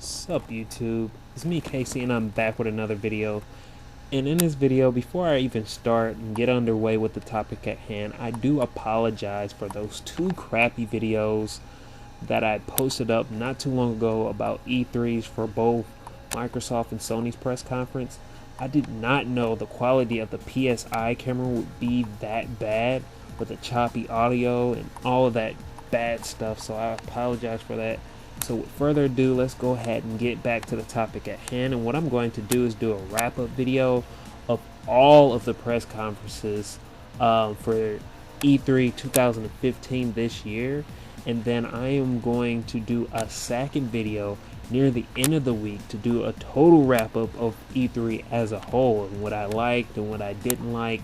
Sup YouTube, it's me Casey and I'm back with another video. And in this video, before I even start and get underway with the topic at hand, I do apologize for those two crappy videos that I posted up not too long ago about E3s for both Microsoft and Sony's press conference. I did not know the quality of the PSI camera would be that bad with the choppy audio and all of that bad stuff, so I apologize for that. So with further ado, let's go ahead and get back to the topic at hand. And what I'm going to do is do a wrap-up video of all of the press conferences for E3 2015 this year. And then I am going to do a second video near the end of the week to do a total wrap-up of E3 as a whole and what I liked and what I didn't like.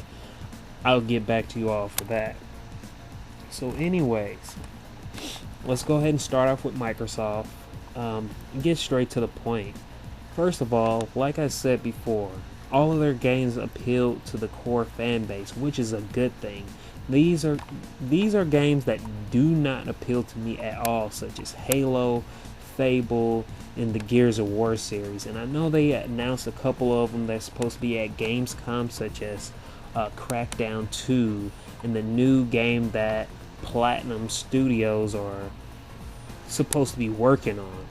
I'll get back to you all for that. So anyways, let's go ahead and start off with Microsoft and get straight to the point. First of all, like I said before, all of their games appeal to the core fan base, which is a good thing. These are games that do not appeal to me at all, such as Halo, Fable, and the Gears of War series. And I know they announced a couple of them that's supposed to be at Gamescom, such as Crackdown 2 and the new game that Platinum Studios are supposed to be working on,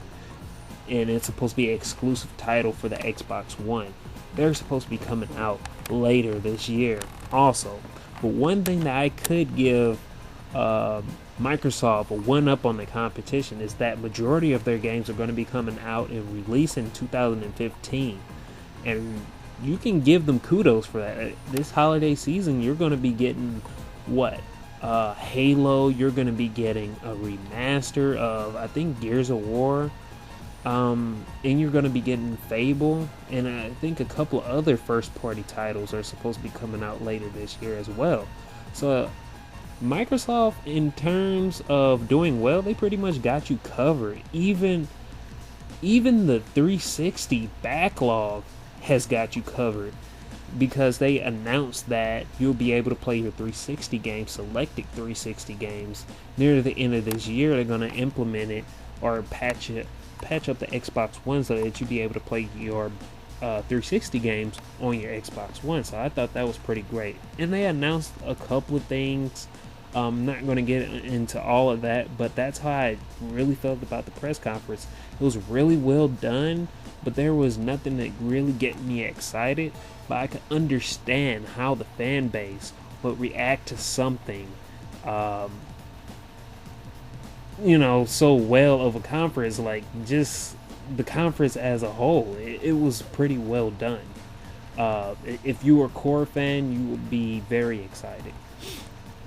and it's supposed to be an exclusive title for the Xbox One. They're supposed to be coming out later this year also. But one thing that I could give Microsoft a one-up on the competition is that majority of their games are going to be coming out and released in 2015, and you can give them kudos for that. This holiday season, you're going to be getting what? Halo, you're going to be getting a remaster of, I think, Gears of War, and you're going to be getting Fable, and I think a couple of other first-party titles are supposed to be coming out later this year as well. So Microsoft, in terms of doing well, they pretty much got you covered. Even the 360 backlog has got you covered, because they announced that you'll be able to play your 360 games, selected 360 games, near the end of this year. They're going to implement it or patch up the Xbox One so that you'll be able to play your 360 games on your Xbox One. So I thought that was pretty great. And they announced a couple of things. I'm not going to get into all of that, but that's how I really felt about the press conference. It was really well done, but there was nothing that really get me excited. But I could understand how the fan base would react to something, so well of a conference. Like, just the conference as a whole, it was pretty well done. If you were a core fan, you would be very excited.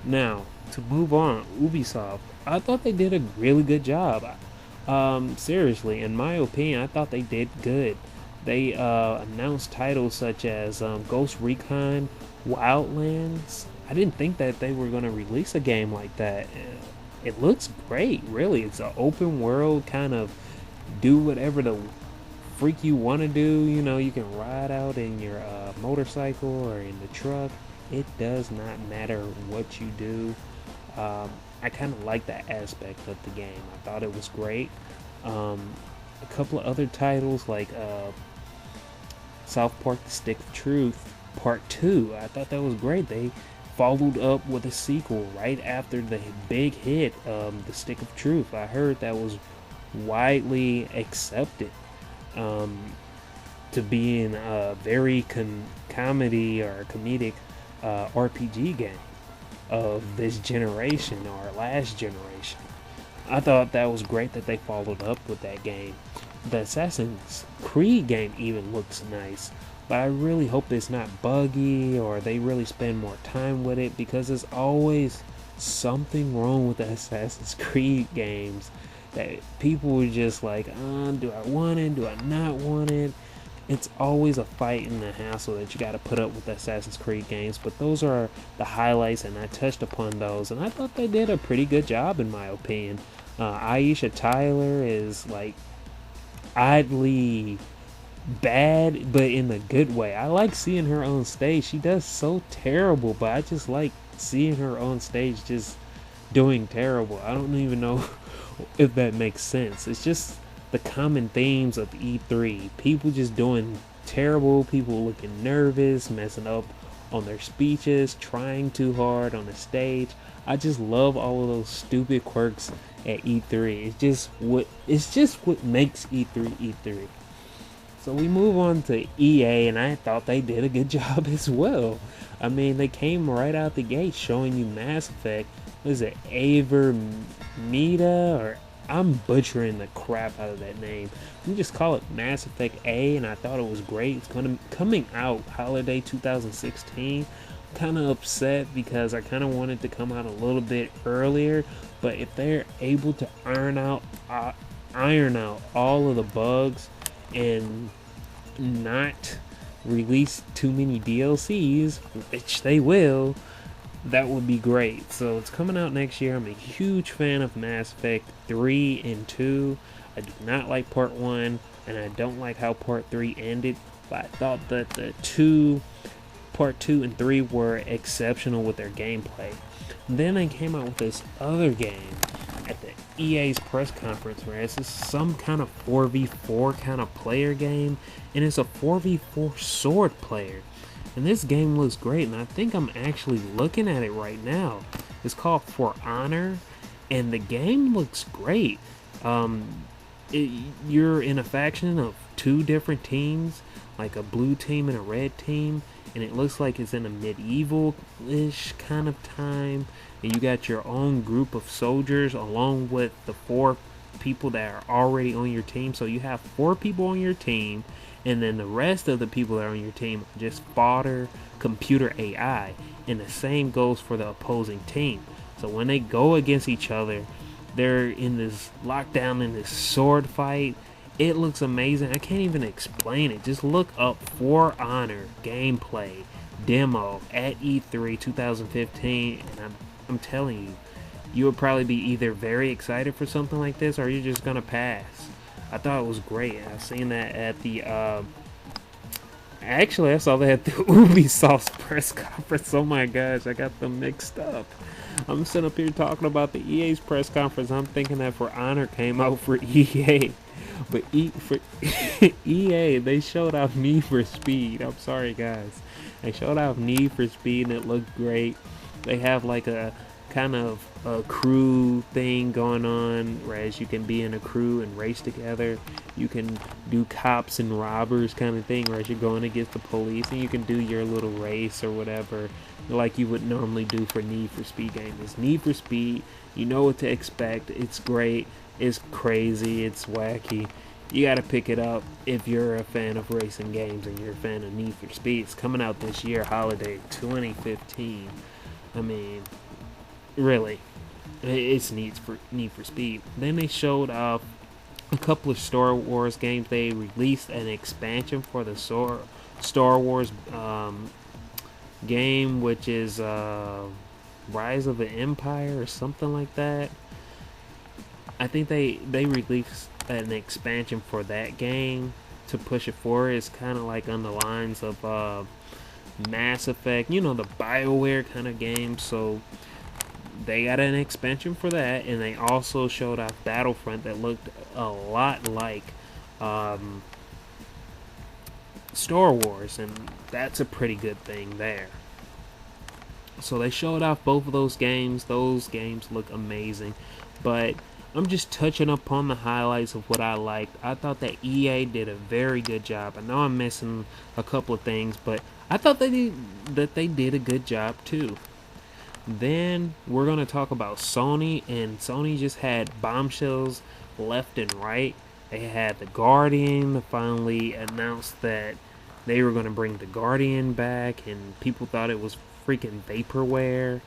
Now, to move on, Ubisoft, I thought they did a really good job. Seriously, in my opinion, I thought they did good. They announced titles such as Ghost Recon Wildlands. I didn't think that they were going to release a game like that. It looks great, really. It's an open world, kind of do whatever the freak you want to do. You can ride out in your motorcycle or in the truck. It does not matter what you do. I kind of like that aspect of the game. I thought it was great. A couple of other titles like South Park: The Stick of Truth Part 2. I thought that was great. They followed up with a sequel right after the big hit, The Stick of Truth. I heard that was widely accepted to being a very comedy or comedic RPG game of this generation or last generation. I thought that was great that they followed up with that game. The Assassin's Creed game even looks nice, but I really hope it's not buggy or they really spend more time with it, because there's always something wrong with the Assassin's Creed games that people are just like, do I want it? Do I not want it? It's always a fight and a hassle that you got to put up with the Assassin's Creed games, but those are the highlights, and I touched upon those, and I thought they did a pretty good job in my opinion. Aisha Tyler is like oddly bad, but in a good way. I like seeing her on stage. She does so terrible, but I just like seeing her on stage just doing terrible. I don't even know if that makes sense. It's just the common themes of E3. People just doing terrible, people looking nervous, messing up on their speeches, trying too hard on the stage. I just love all of those stupid quirks at E3. It's just what makes E3 E3. So we move on to EA, and I thought they did a good job as well. I mean, they came right out the gate showing you Mass Effect. Was it Avermeda, or I'm butchering the crap out of that name. We just call it Mass Effect A, and I thought it was great. It's coming out holiday 2016. Kind of upset because I kind of wanted to come out a little bit earlier, but if they're able to iron out all of the bugs and not release too many DLCs, which they will, that would be great. So it's coming out next year. I'm a huge fan of Mass Effect 3 and 2. I do not like part 1, and I don't like how part 3 ended, but I thought that part 2 and 3 were exceptional with their gameplay. Then they came out with this other game at the EA's press conference where it's some kind of 4v4 kind of player game, and it's a 4v4 sword player. And this game looks great, and I think I'm actually looking at it right now. It's called For Honor, and the game looks great. You're in a faction of two different teams, like a blue team and a red team, and it looks like it's in a medieval-ish kind of time, and you got your own group of soldiers along with the 4 people that are already on your team. So you have 4 people on your team, and then the rest of the people that are on your team are just fodder computer AI, and the same goes for the opposing team. So when they go against each other, they're in this lockdown, in this sword fight. It looks amazing. I can't even explain it. Just look up For Honor gameplay demo at E3 2015, and I'm telling you, you would probably be either very excited for something like this, or you're just gonna pass. I thought it was great. I seen that at the actually I saw that at the Ubisoft press conference. Oh my gosh, I got them mixed up. I'm sitting up here talking about the EA's press conference. I'm thinking that For Honor came out for EA. But for EA, they showed off Need for Speed. I'm sorry, guys. They showed off Need for Speed, and it looked great. They have like a kind of a crew thing going on, whereas you can be in a crew and race together. You can do cops and robbers kind of thing, whereas you're going against the police, and you can do your little race or whatever like you would normally do for Need for Speed games. It's Need for Speed. You know what to expect. It's great. It's crazy. It's wacky. You gotta pick it up if you're a fan of racing games and you're a fan of Need for Speed. It's coming out this year, holiday 2015. I mean, really, it's Need for Speed. Then they showed off a couple of Star Wars games. They released an expansion for the Star Wars game, which is Rise of the Empire or something like that. I think they released an expansion for that game to push it forward. It's kind of like on the lines of Mass Effect, you know, the BioWare kind of game. So they got an expansion for that, and they also showed off Battlefront that looked a lot like Star Wars, and that's a pretty good thing there. So they showed off both of those games. Those games look amazing, but I'm just touching upon the highlights of what I liked. I thought that EA did a very good job. I know I'm missing a couple of things, but I thought they did a good job too. Then we're going to talk about Sony, and Sony just had bombshells left and right. They had the Guardian finally announced that they were going to bring the Guardian back, and people thought it was freaking vaporware,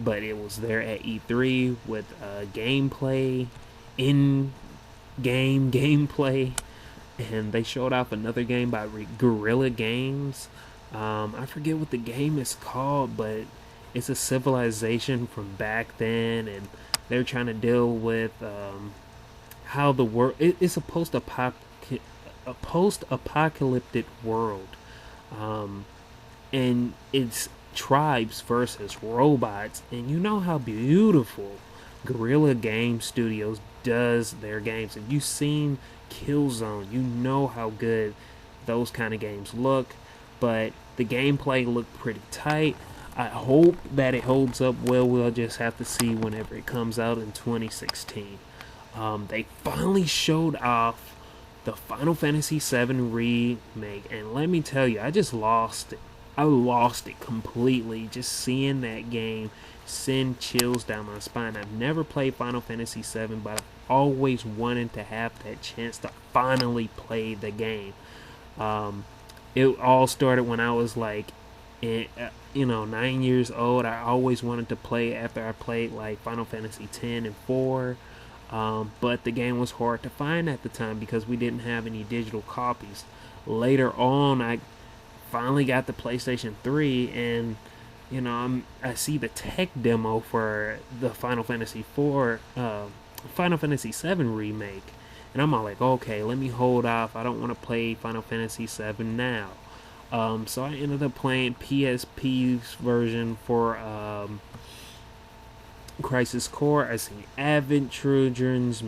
but it was there at E3 with gameplay, in-game gameplay, and they showed off another game by Guerrilla Games. I forget what the game is called, but it's a civilization from back then, and they're trying to deal with how the world. It's a post-apocalyptic world, and it's tribes versus robots, and you know how beautiful Guerrilla Game Studios does their games. If you've seen Killzone, you know how good those kind of games look. But the gameplay looked pretty tight. I hope that it holds up well. We'll just have to see whenever it comes out in 2016. They finally showed off the Final Fantasy VII remake, and let me tell you, I just lost it. I lost it completely. Just seeing that game send chills down my spine. I've never played Final Fantasy VII, but I've always wanted to have that chance to finally play the game. It all started when I was like, 9 years old. I always wanted to play after I played like Final Fantasy X and 4. But the game was hard to find at the time because we didn't have any digital copies. Later on, I finally got the PlayStation 3, and I see the tech demo for the Final Fantasy 4, Final Fantasy 7 remake, and I'm all like, okay, let me hold off. I don't want to play Final Fantasy 7 now. So I ended up playing PSP's version for Crisis Core. I seen the Evan Children's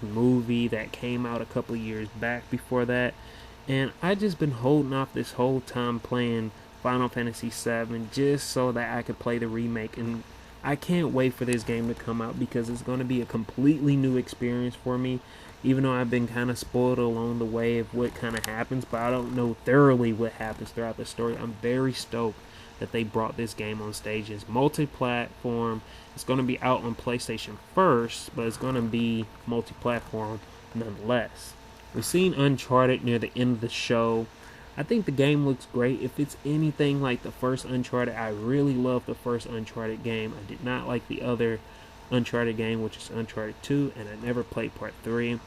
movie that came out a couple of years back before that, and I just been holding off this whole time playing Final Fantasy VII just so that I could play the remake, and I can't wait for this game to come out because it's going to be a completely new experience for me. Even though I've been kind of spoiled along the way of what kind of happens, but I don't know thoroughly what happens throughout the story. I'm very stoked that they brought this game on stage. It's multi-platform. It's going to be out on PlayStation first, but it's going to be multi-platform nonetheless. We've seen Uncharted near the end of the show. I think the game looks great. If it's anything like the first Uncharted, I really love the first Uncharted game. I did not like the other Uncharted game, which is Uncharted 2, and I never played Part 3.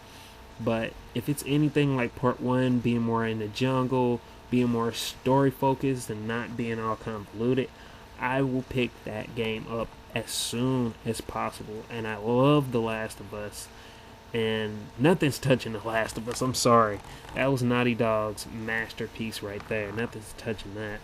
But if it's anything like Part 1, being more in the jungle, being more story focused and not being all convoluted, I will pick that game up as soon as possible. And I love The Last of Us, and nothing's touching The Last of Us. I'm sorry, that was Naughty Dog's masterpiece right there. Nothing's touching that.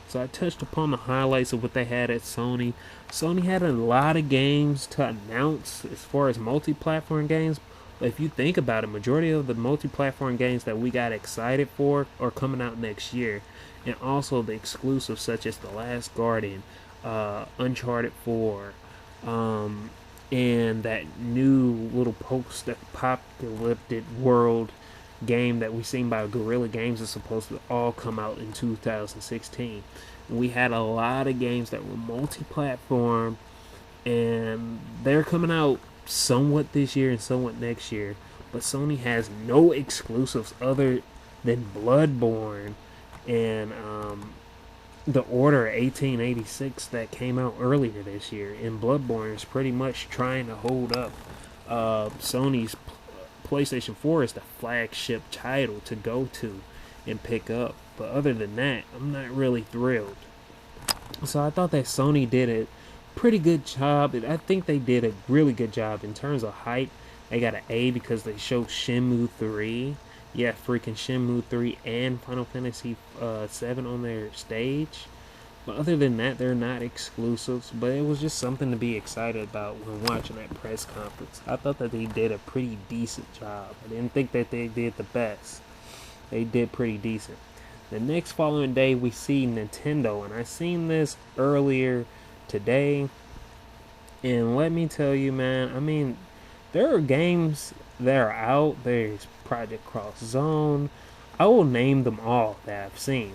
So I touched upon the highlights of what they had at Sony. Sony had a lot of games to announce as far as multi-platform games. But if you think about it, majority of the multi-platform games that we got excited for are coming out next year. And also the exclusives such as The Last Guardian, Uncharted 4, and that new little post-apocalyptic world game that we seen by Guerrilla Games is supposed to all come out in 2016. We had a lot of games that were multi-platform, and they're coming out somewhat this year and somewhat next year. But Sony has no exclusives other than Bloodborne and The Order 1886 that came out earlier this year. And Bloodborne is pretty much trying to hold up Sony's PlayStation 4 is the flagship title to go to and pick up. But other than that, I'm not really thrilled. So I thought that Sony did a pretty good job. I think they did a really good job in terms of hype. They got an A because they showed Shenmue 3. Yeah, freaking Shenmue 3 and Final Fantasy 7 on their stage. But other than that, they're not exclusives. But it was just something to be excited about when watching that press conference. I thought that they did a pretty decent job. I didn't think that they did the best. They did pretty decent. The next following day, we see Nintendo. And I seen this earlier today. And let me tell you, man, I mean, there are games that are out. There's Project Cross Zone. I will name them all that I've seen.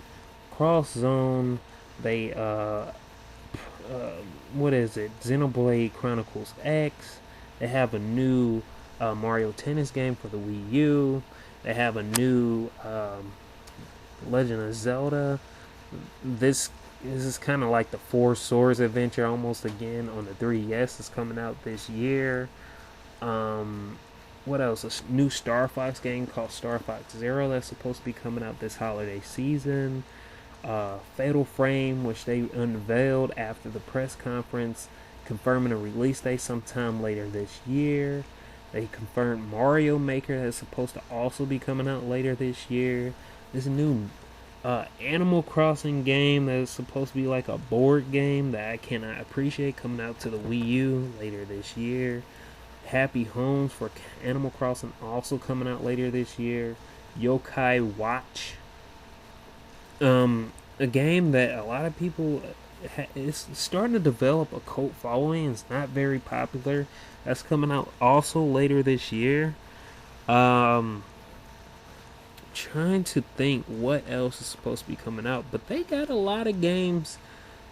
Cross Zone. They what is it? Xenoblade Chronicles X. They have a new Mario Tennis game for the Wii U. They have a new Legend of Zelda. This is kind of like the Four Swords adventure almost again on the 3DS. It's coming out this year. What else? A new Star Fox game called Star Fox Zero that's supposed to be coming out this holiday season. Fatal Frame, which they unveiled after the press conference, confirming a release date sometime later this year. They confirmed Mario Maker that's supposed to also be coming out later this year. This new Animal Crossing game that is supposed to be like a board game that I cannot appreciate coming out to the Wii U later this year. Happy Homes for Animal Crossing also coming out later this year. Yokai Watch, a game that a lot of people is starting to develop a cult following. It's not very popular. That's coming out also later this year. Um, Trying to think what else is supposed to be coming out, but they got a lot of games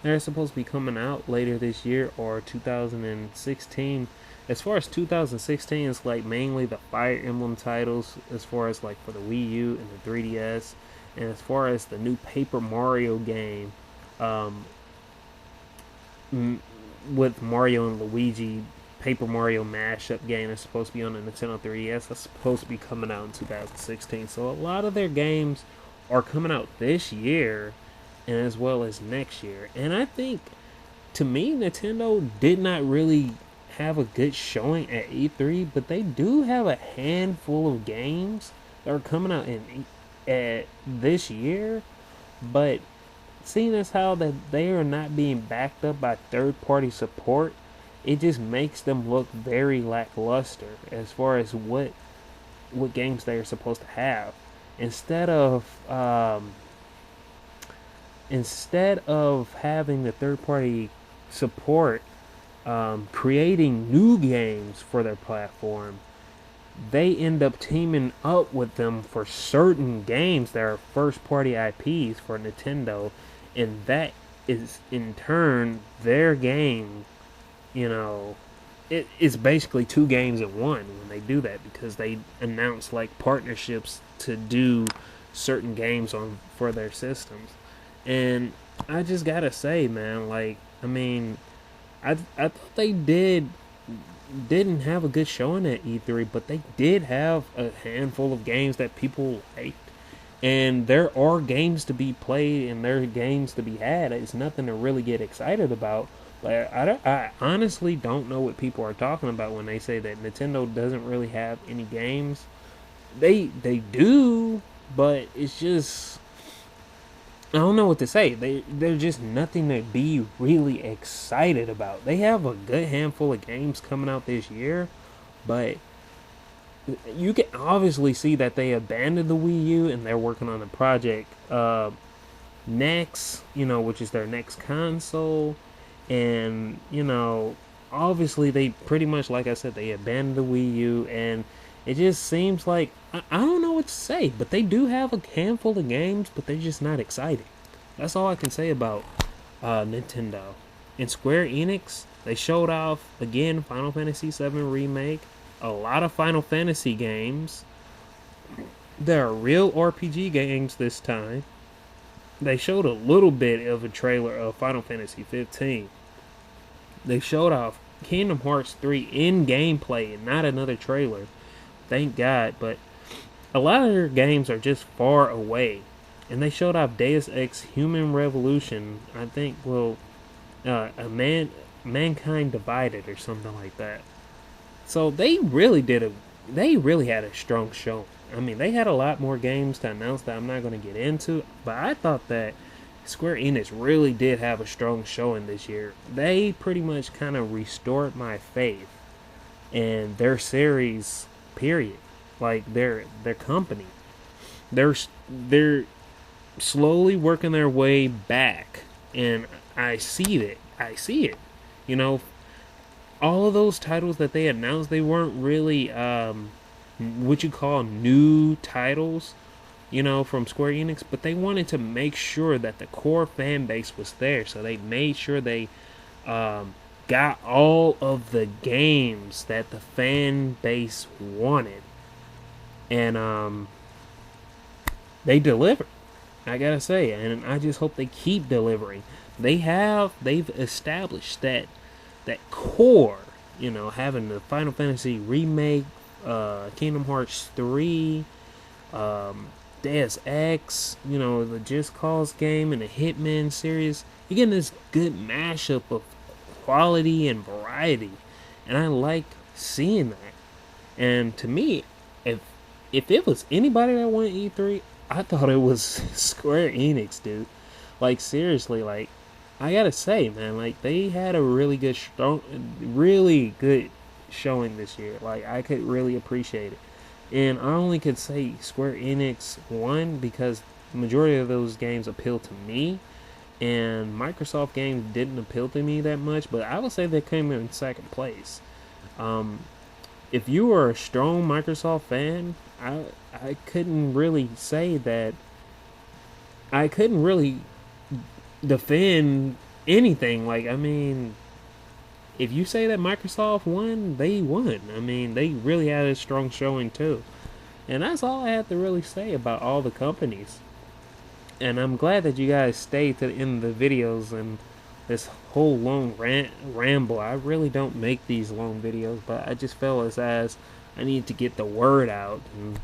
that are supposed to be coming out later this year or 2016. As far as 2016, it's like mainly the Fire Emblem titles, as far as like for the Wii U and the 3DS, and as far as the new Paper Mario game, um, with Mario and Luigi, Paper Mario mashup game that's supposed to be on the Nintendo 3DS. That's supposed to be coming out in 2016. So a lot of their games are coming out this year, and as well as next year. And I think, to me, Nintendo did not really have a good showing at E3, but they do have a handful of games that are coming out at this year. But seeing as how that they are not being backed up by third-party support, it just makes them look very lackluster as far as what games they are supposed to have. Instead of having the third party support creating new games for their platform, they end up teaming up with them for certain games that are first party IPs for Nintendo, and that is in turn their game. It's basically two games in one when they do that, because they announce like partnerships to do certain games for their systems. And I just gotta say, man, like, I mean, I thought they didn't have a good showing at E3, but they did have a handful of games that people liked. And there are games to be played and there are games to be had. It's nothing to really get excited about. But I honestly don't know what people are talking about when they say that Nintendo doesn't really have any games. They do, but it's just, I don't know what to say. They're just nothing to be really excited about. They have a good handful of games coming out this year, but you can obviously see that they abandoned the Wii U and they're working on the project next, which is their next console. And, obviously they pretty much, like I said, they abandoned the Wii U, and it just seems like, I don't know what to say, but they do have a handful of games, but they're just not exciting. That's all I can say about Nintendo. And Square Enix, they showed off, again, Final Fantasy VII Remake, a lot of Final Fantasy games. There are real RPG games this time. They showed a little bit of a trailer of Final Fantasy 15. They showed off Kingdom Hearts 3 in gameplay and not another trailer. Thank God. But a lot of their games are just far away. And they showed off Deus Ex Human Revolution. I think, Mankind Divided or something like that. So they really had a strong show. I mean, they had a lot more games to announce that I'm not going to get into. But I thought that Square Enix really did have a strong showing this year. They pretty much kind of restored my faith in their series, period. Like their company. They're slowly working their way back, and I see it. All of those titles that they announced, they weren't really what you call new titles, from Square Enix, but they wanted to make sure that the core fan base was there, so they made sure they got all of the games that the fan base wanted, and they delivered. I gotta say, and I just hope they keep delivering. They've established that core, having the Final Fantasy remake, Kingdom Hearts 3, Deus Ex, the Just Cause game, and the Hitman series. You're getting this good mashup of quality and variety, and I like seeing that. And to me, if it was anybody that won E3, I thought it was Square Enix, dude. Like, seriously, I gotta say, man, they had a really good showing this year. Like, I could really appreciate it. And I only could say Square Enix won because the majority of those games appeal to me, and Microsoft games didn't appeal to me that much. But I would say they came in second place. Um, if you are a strong Microsoft fan, I couldn't really say that. I couldn't really defend anything. Like, I mean, if you say that Microsoft won, they won. I mean, they really had a strong showing too. And that's all I have to really say about all the companies. And I'm glad that you guys stayed to the end of the videos and this whole long ramble. I really don't make these long videos, but I just felt as I need to get the word out and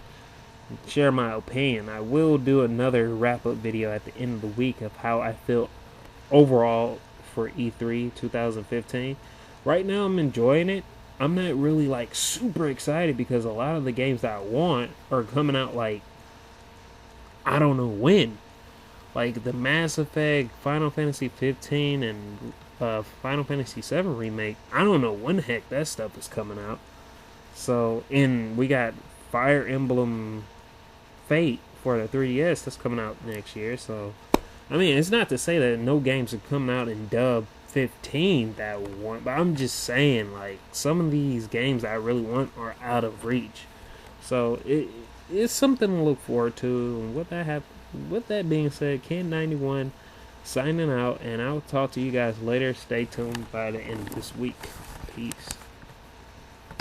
share my opinion. I will do another wrap-up video at the end of the week of how I feel overall for E3 2015. Right now I'm enjoying it. I'm not really like super excited because a lot of the games that I want are coming out like I don't know when. Like the Mass Effect, Final Fantasy 15, and Final Fantasy 7 remake. I don't know when the heck that stuff is coming out. So, and we got Fire Emblem Fate for the 3DS that's coming out next year. So, I mean, it's not to say that no games are coming out in Dub 15 that we want, but I'm just saying, like, some of these games I really want are out of reach. So, it's something to look forward to. And with that being said, Ken91 signing out, and I'll talk to you guys later. Stay tuned by the end of this week. Peace.